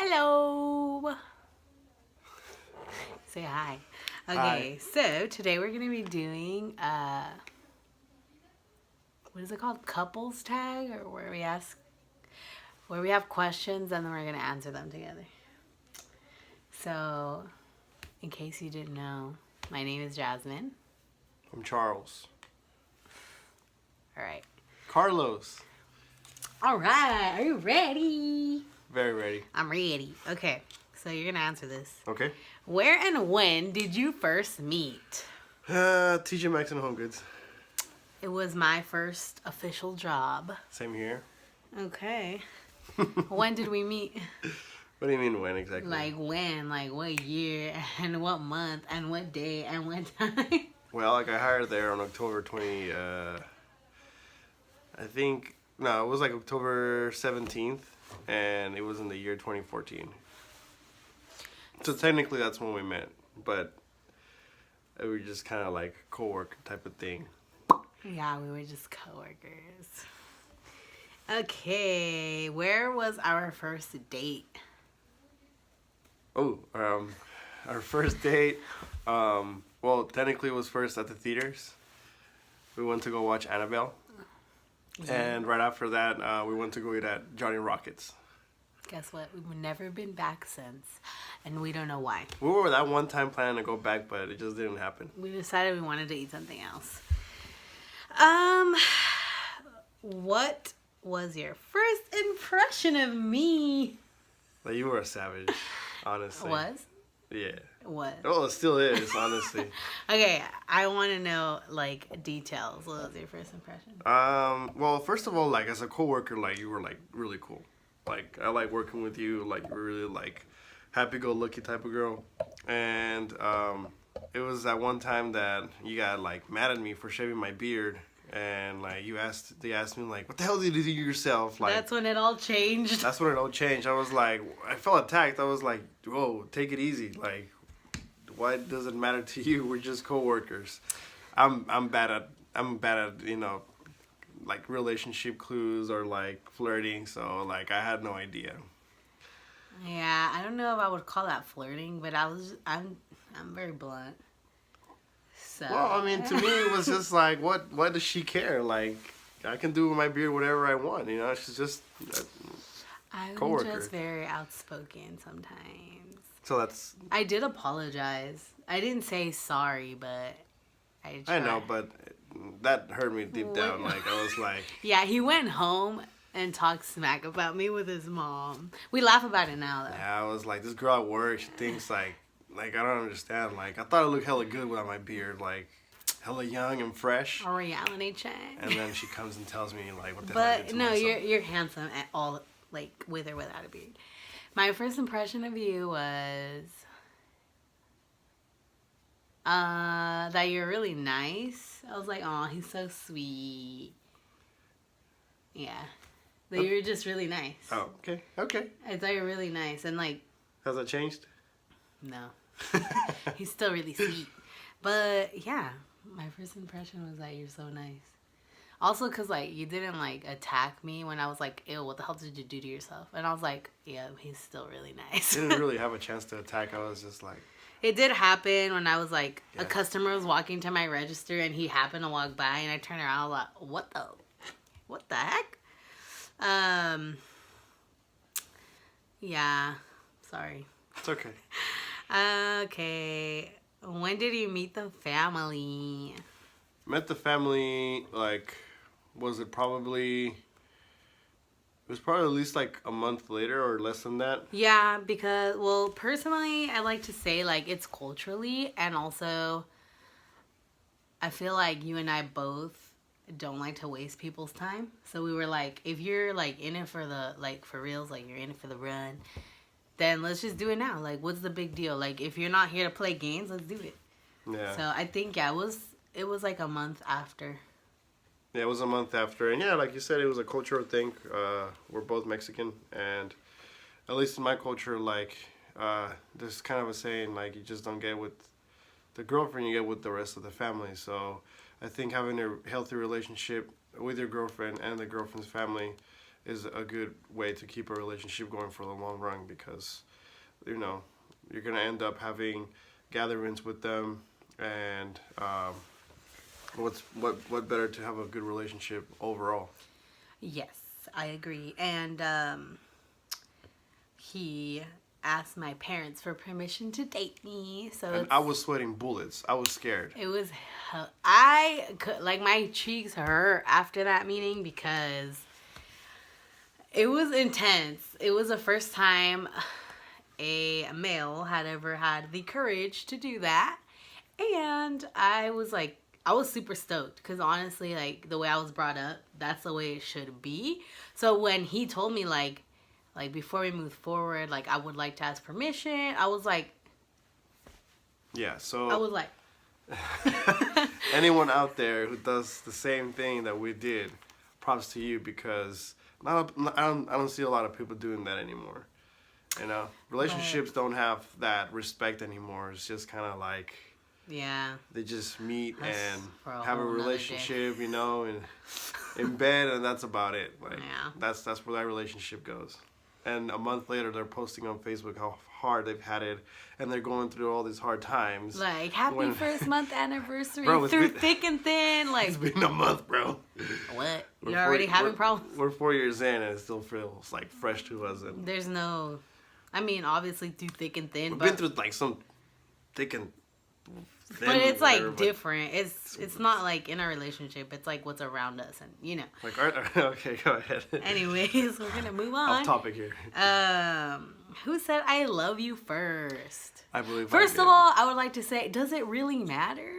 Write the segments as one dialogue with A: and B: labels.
A: Hello. Say hi. Okay,
B: Hi.
A: so today we're gonna be doing what is it called? Couples tag, or where we have questions and then we're gonna answer them together. So, in case you didn't know, my name is Jasmine.
B: I'm Charles.
A: All right.
B: Carlos.
A: All right. Are you ready?
B: Very ready.
A: I'm ready. Okay. So you're gonna answer this.
B: Okay.
A: Where and when did you first meet?
B: TJ Maxx and Home Goods.
A: It was my first official job.
B: Same here.
A: Okay. When did we meet?
B: What do you mean when exactly?
A: Like when? Like what year? And what month? And what day? And what time?
B: Well, I got hired there on October 20, it was like October 17th, and it was in the year 2014. So technically that's when we met, but we were just kind of like co-worker type of thing.
A: Yeah, we were just coworkers. Okay, where was our first date?
B: Oh, our first date, well, technically it was first at the theaters. We went to go watch Annabelle. And right after that, we went to go eat at Johnny Rockets.
A: Guess what? We've never been back since, and we don't know why.
B: We were that one time planning to go back, but it just didn't happen.
A: We decided we wanted to eat something else. What was your first impression of me?
B: Like, you were a savage, honestly.
A: Was?
B: Yeah.
A: What?
B: Well, it still is, honestly.
A: Okay, I want to know, like, details. What was your first impression?
B: Well, first of all, like, as a coworker, like, you were, like, really cool. Like, I like working with you. Like, you're really, like, happy-go-lucky type of girl. And, it was that one time that you got, like, mad at me for shaving my beard. And, like, they asked me, like, what the hell did you do yourself? Like,
A: That's when it all changed.
B: that's when it all changed. I was like, I felt attacked. I was like, whoa, take it easy. Like, why does it matter to you? We're just coworkers. I'm bad at like relationship clues or like flirting. So like I had no idea.
A: Yeah, I don't know if I would call that flirting, but I'm very blunt. So.
B: Well, I mean, to me it was just like, what does she care? Like, I can do with my beard whatever I want. You know, she's just
A: I'm
B: coworker.
A: just very outspoken sometimes.
B: So that's.
A: I did apologize. I didn't say sorry, but I tried.
B: I know, but that hurt me deep down. Like I was like.
A: Yeah, he went home and talked smack about me with his mom. We laugh about it now, though.
B: Yeah, I was like, this girl at work, she thinks like I don't understand. Like, I thought I looked hella good without my beard, like, hella young and fresh.
A: A reality check.
B: And then she comes and tells me, like, what the hell I did
A: But
B: to
A: no,
B: myself.
A: you're handsome at all, like, with or without a beard. My first impression of you was that you're really nice. I was like, oh, he's so sweet. Yeah. That you're just really nice.
B: Oh, okay, okay.
A: I thought you were really nice. And, like,
B: Has that changed?
A: no. He's still really sweet. But, yeah, my first impression was that you're so nice. Also, because, like, you didn't, like, attack me when I was like, ew, what the hell did you do to yourself? And I was like, yeah, he's still really nice.
B: Didn't really have a chance to attack. I was just like...
A: It did happen when I was, like,
B: Yeah.
A: a customer was walking to my register and he happened to walk by and I turned around and I was like, what the heck? Yeah, sorry.
B: It's okay.
A: Okay. When did you meet the family?
B: Met the family, like, it was probably at least, like, a month later or less than that.
A: Yeah, because, well, personally, I like to say, like, it's culturally, and also, I feel like you and I both don't like to waste people's time. So we were like, if you're, like, in it for the, like, for reals, like, you're in it for the run, then let's just do it now. Like, what's the big deal? Like, if you're not here to play games, let's do it.
B: Yeah.
A: So I think, yeah, it was like a month after.
B: Yeah, it was a month after. And yeah, like you said, it was a cultural thing. We're both Mexican. And at least in my culture, like, there's kind of a saying, like, you just don't get with the girlfriend, you get with the rest of the family. So I think having a healthy relationship with your girlfriend and the girlfriend's family is a good way to keep a relationship going for the long run because, you know, you're gonna end up having gatherings with them, and what better to have a good relationship overall.
A: Yes, I agree. And he asked my parents for permission to date me. So
B: And I was sweating bullets. I was scared.
A: it was, I could, like, my cheeks hurt after that meeting because it was intense. It was the first time a male had ever had the courage to do that. And I was like, I was super stoked because honestly, like, the way I was brought up, that's the way it should be. So when he told me, like before we move forward, like, I would like to ask permission, I was like,
B: Yeah, so
A: I was like,
B: anyone out there who does the same thing that we did, props to you because I don't see a lot of people doing that anymore. You know, relationships don't have that respect anymore. It's just kind of like
A: yeah.
B: they just meet
A: That's
B: and
A: for a
B: have a
A: whole nother day.
B: relationship, you know, and in bed, and that's about it. Like
A: Yeah.
B: that's where that relationship goes. And a month later, they're posting on Facebook how hard they've had it, and they're going through all these hard times.
A: Like, happy
B: When-
A: first month anniversary
B: Bro, it's
A: through
B: been-
A: thick and thin. Like,
B: It's been a month, bro.
A: what?
B: We're
A: You're already having
B: we're-
A: problems?
B: We're 4 years in, and it still feels like fresh to us. And
A: There's no, I mean, obviously through thick and thin,
B: we've
A: but
B: been through like some thick and thin.
A: but it's like
B: whatever, but,
A: different. It's not like in a relationship. It's like what's around us, and you know.
B: Like, okay, go ahead.
A: Anyways, we're gonna move
B: Off
A: on.
B: topic here.
A: Who said I love you first?
B: I believe.
A: First
B: I
A: of
B: did.
A: all, I would like to say, does it really matter?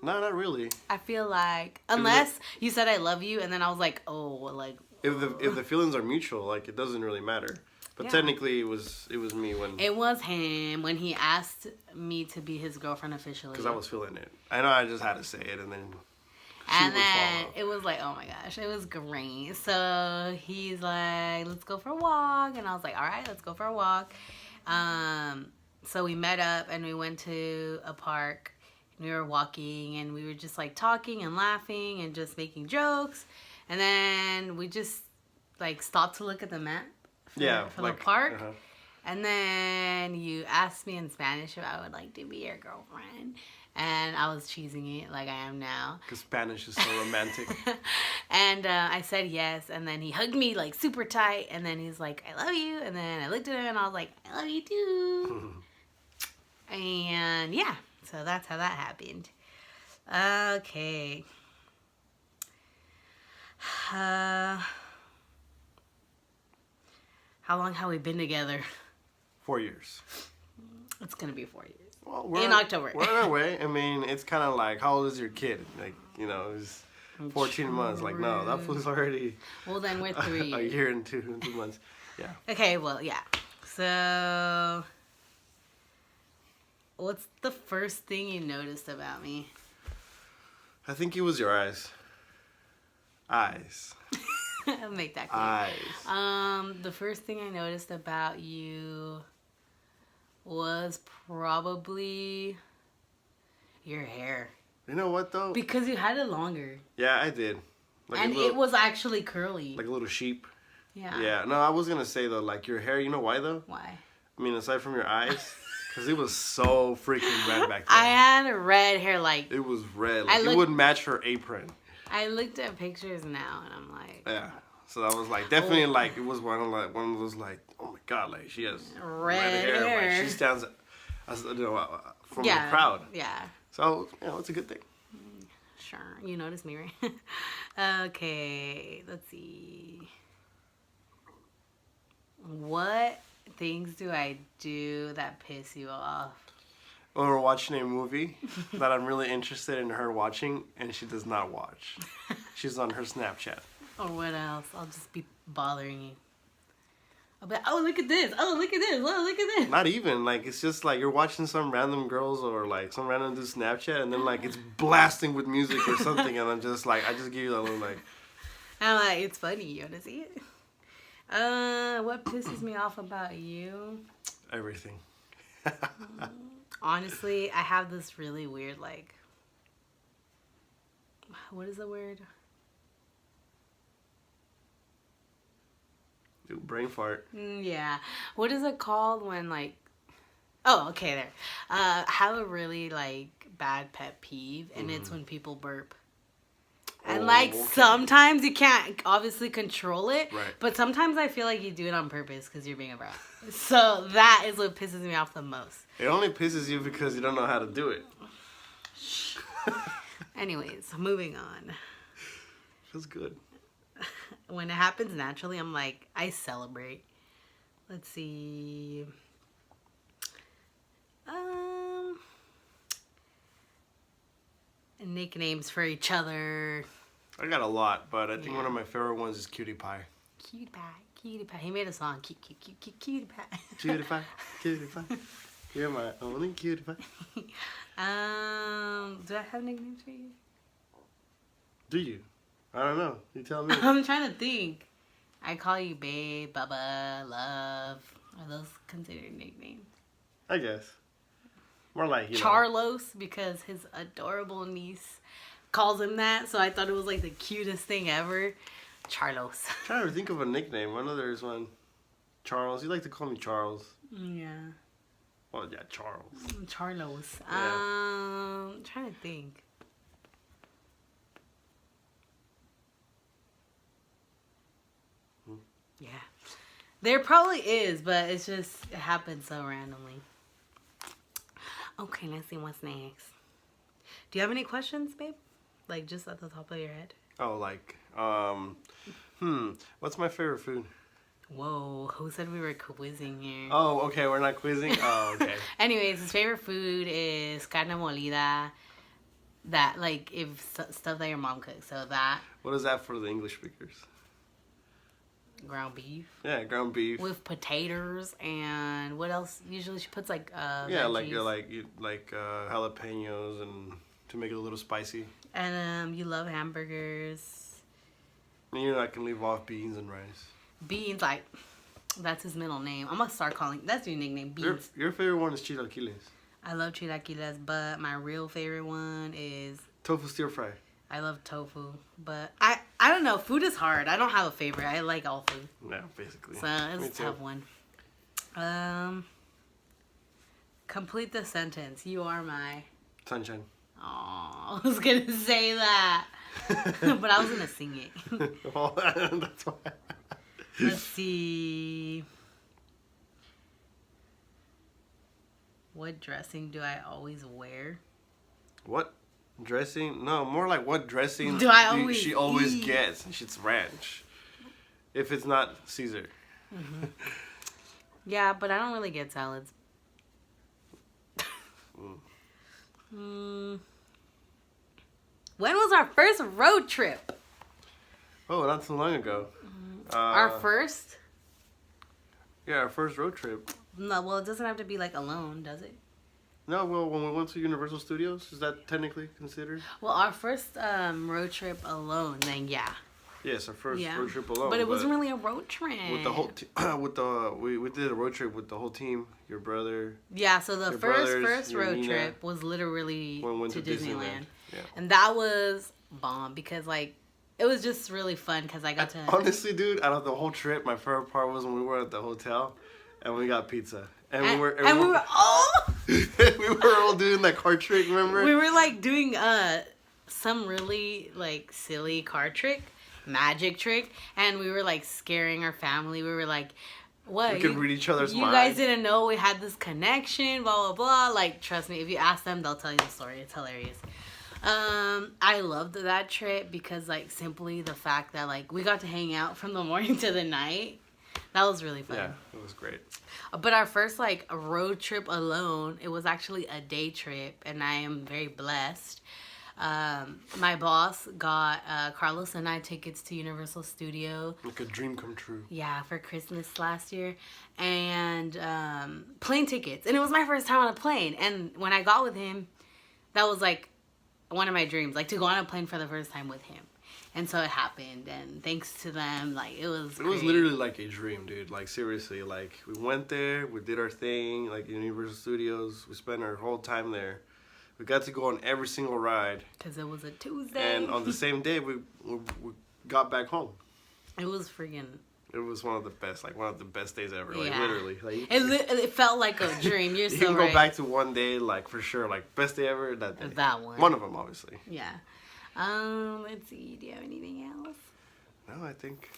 B: No, not really.
A: I feel like unless you said I love you, and then I was like, oh, like
B: If the feelings are mutual, like it doesn't really matter. But
A: Yeah.
B: technically, it was me when
A: it was him when he asked me to be his girlfriend officially.
B: because I was feeling it. I know I just had to say it, and then
A: And
B: would
A: then
B: follow.
A: it was like, oh my gosh, it was great. So he's like, let's go for a walk. And I was like, all right, let's go for a walk. So we met up and we went to a park. And we were walking and we were just like talking and laughing and just making jokes. And then we just like stopped to look at the map for
B: like,
A: the park.
B: uh-huh.
A: And then you asked me in Spanish if I would like to be your girlfriend. And I was cheesing it like I am now.
B: Because Spanish is so romantic.
A: And I said yes. And then he hugged me like super tight. And then he's like, I love you. And then I looked at him and I was like, I love you too. And yeah, so that's how that happened. Okay. How long have we been together?
B: 4 years.
A: It's going to be 4 years.
B: Well,
A: In October.
B: We're on our way. I mean, it's kind of like, how old is your kid? Like, you know, it's 14 months. Like, no, that fool's already
A: Well, then we're 3
B: a
A: years.
B: year and two months. Yeah.
A: Okay, well, yeah. So, what's the first thing you noticed about me?
B: I think it was your eyes. Eyes.
A: I'll make that clear.
B: Eyes.
A: The first thing I noticed about you was probably your hair.
B: You know what, though?
A: Because you had it longer.
B: Yeah, I did. Like
A: And it was actually curly.
B: like a little sheep.
A: Yeah.
B: Yeah. No, I was going to say, though, like your hair, you know why, though?
A: Why?
B: I mean, aside from your eyes, because it was so freaking red back then.
A: I had red hair, like,
B: It was red.
A: I
B: Like, it
A: looked-
B: would match her apron.
A: I looked at pictures now and I'm like,
B: Yeah. So I was like, definitely, like, it was one of those, like, oh my god, like, she has
A: Red
B: Like,
A: hair.
B: she stands, as you know, from
A: yeah.
B: the crowd.
A: Yeah.
B: So, you know, it's a good thing.
A: Sure. You noticed me, right? Okay. Let's see. What things do I do that piss you off?
B: When we're watching a movie that I'm really interested in her watching, and she does not watch. She's on her Snapchat.
A: Or what else? I'll just be bothering you. I'll be like, oh, look at this. Oh, look at this. Oh, look at this.
B: Not even, like, it's just like you're watching some random girls or like some random dude Snapchat, and then like it's blasting with music or something, and I'm just like, I just give you that little like,
A: I'm like, it's funny. You want to see it? What pisses me off about you?
B: everything.
A: Honestly, I have this really weird, like, what is the word?
B: Dude, brain fart.
A: Yeah. What is it called when like? Oh, okay. There. I have a really like bad pet peeve, and it's when people burp. And
B: Oh,
A: like
B: okay.
A: sometimes you can't obviously control it,
B: Right.
A: but sometimes I feel like you do it on purpose because you're being a brat. So that is what pisses me off the most.
B: It only pisses you because you don't know how to do it.
A: Anyways, moving on.
B: Feels good.
A: When it happens naturally, I'm like, I celebrate. Let's see. Nicknames for each other.
B: I got a lot, but I think
A: Yeah.
B: one of my favorite ones is Cutie Pie.
A: Cutie pie, cutie pie. He made a song. Cute, cute, cute, cute, cutie pie.
B: Cutie Pie, Cutie Pie. You're my only cutie pie.
A: Do I have nicknames for you?
B: Do you? I don't know. You tell me.
A: I'm trying to think. I call you babe, bubba, love. Are those considered nicknames?
B: I guess. More like, you know.
A: Charlos, because his adorable niece calls him that, so I thought it was like the cutest thing ever. Charlos.
B: I'm trying to think of a nickname. I know there's one. Charles. You like to call me Charles.
A: Yeah.
B: Well, yeah, Charles.
A: Charlos.
B: Yeah.
A: Trying to think. Yeah. There probably is, but it's just, it happens so randomly. Okay, let's see what's next. Do you have any questions, babe? Like, just at the top of your head?
B: Oh, like, what's my favorite food?
A: Whoa, who said we were quizzing here?
B: Oh, okay, we're not quizzing? Oh, okay.
A: Anyways, his favorite food is carne molida. That, like, if stuff that your mom cooks. So that,
B: What is that for the English speakers?
A: ground beef.
B: Yeah, ground beef.
A: With potatoes and what else? Usually she puts, like,
B: Yeah,
A: veggies.
B: like jalapenos and to make it a little spicy.
A: And you love hamburgers.
B: And you know I can leave off beans and rice.
A: Beans, like, that's his middle name. I'm gonna start calling, that's your nickname, Beans.
B: Your favorite one is chilaquiles.
A: I love chilaquiles, but my real favorite one is,
B: Tofu stir fry.
A: I love tofu. But I don't know, food is hard. I don't have a favorite. I like all food.
B: Yeah, basically.
A: So
B: Me
A: it's a
B: too.
A: tough one. Complete the sentence. You are my.
B: Sunshine.
A: Oh, I was gonna say that, but I was gonna sing it.
B: Well, that's why.
A: Let's see. What dressing do I always wear?
B: What dressing? No, more like what dressing
A: Do I always
B: she always
A: eat?
B: gets. It's ranch. If it's not Caesar.
A: Yeah, but I don't really get salads. When was our first road trip?
B: Oh, not too long ago.
A: Our first?
B: Yeah, our first road trip.
A: No, well, it doesn't have to be like alone, does it?
B: No, well, when we went to Universal Studios, is that technically considered?
A: Well, our first road trip alone, then yeah.
B: Yes, our first
A: Yeah.
B: road trip alone.
A: But it wasn't really a road trip.
B: with the whole we did a road trip with the whole team. Your brother.
A: Yeah, so the
B: Your
A: first
B: brothers, your
A: road
B: Nina.
A: trip was literally
B: When we went
A: to
B: to
A: Disneyland.
B: Disneyland. Yeah.
A: And that was bomb because like it was just really fun because I got to
B: Honestly, dude, out of the whole trip, my favorite part was when we were at the hotel and we got pizza. And we were we were all doing that card trick, remember?
A: we were like doing some really like silly card trick, magic trick, and we were like scaring our family. We were like, what?
B: We could read each other's
A: You
B: minds.
A: guys didn't know we had this connection, blah blah blah. Like, trust me, if you ask them, they'll tell you the story. It's hilarious. I loved that trip because like simply the fact that like we got to hang out from the morning to the night. That was really fun.
B: Yeah, it was great.
A: But our first like road trip alone, it was actually a day trip, and I am very blessed. My boss got Carlos and I tickets to Universal Studio.
B: Like a dream come true.
A: Yeah, for Christmas last year, and plane tickets, and it was my first time on a plane. And when I got with him, that was like one of my dreams, like to go on a plane for the first time with him. And so it happened, and thanks to them, like it was.
B: It was
A: great.
B: literally like a dream, dude. Like seriously, like we went there, we did our thing, like Universal Studios. We spent our whole time there. We got to go on every single ride,
A: Because it was a Tuesday.
B: and on the same day we got back home.
A: It was freaking
B: It was one of the best, like one of the best days ever. Like
A: Yeah.
B: literally, like
A: It felt like a dream. You're
B: you
A: so
B: can
A: right.
B: go back to one day, like for sure, like best day ever. That day.
A: That one.
B: One of them, obviously.
A: Yeah. Let's see. Do you have anything else?
B: No, I think.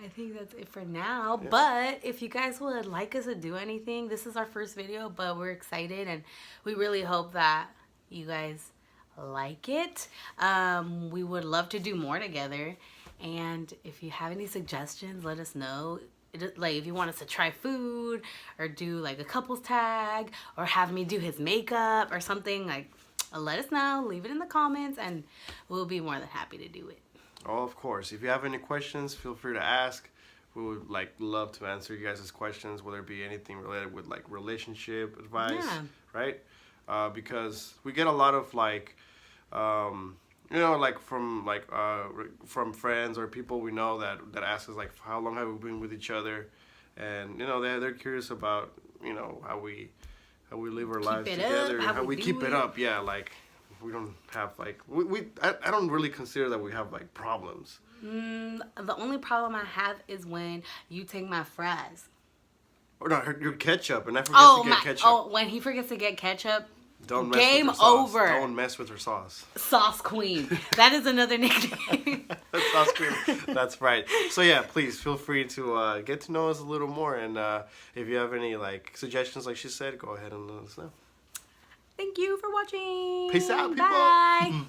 A: I think that's it for now.
B: Yes.
A: But if you guys would like us to do anything, this is our first video, but we're excited and we really hope that you guys like it. We would love to do more together. And if you have any suggestions, let us know. Like if you want us to try food or do like a couples tag or have me do his makeup or something, like let us know. Leave it in the comments and we'll be more than happy to do it.
B: Oh, of course. If you have any questions, feel free to ask. We would like love to answer you guys' questions, whether it be anything related with like relationship advice,
A: Yeah.
B: right? Because we get a lot of like, you know, like from friends or people we know that ask us like, how long have we been with each other, and you know they're curious about how we live our lives
A: it
B: together,
A: up,
B: and
A: how
B: how
A: we
B: we
A: do
B: keep it
A: it.
B: up. Yeah, like. We don't have like I don't really consider that we have like problems.
A: The only problem I have is when you take my fries.
B: Or no, your ketchup, and I forget to get ketchup.
A: Oh, when he forgets to get ketchup,
B: Don't mess
A: game
B: with her sauce.
A: over.
B: Don't mess with her sauce.
A: Sauce Queen. That is another nickname.
B: Sauce cream. That's right. So yeah, please feel free to get to know us a little more, and if you have any like suggestions, like she said, go ahead and let us know.
A: Thank you for watching.
B: Peace out, people.
A: Bye.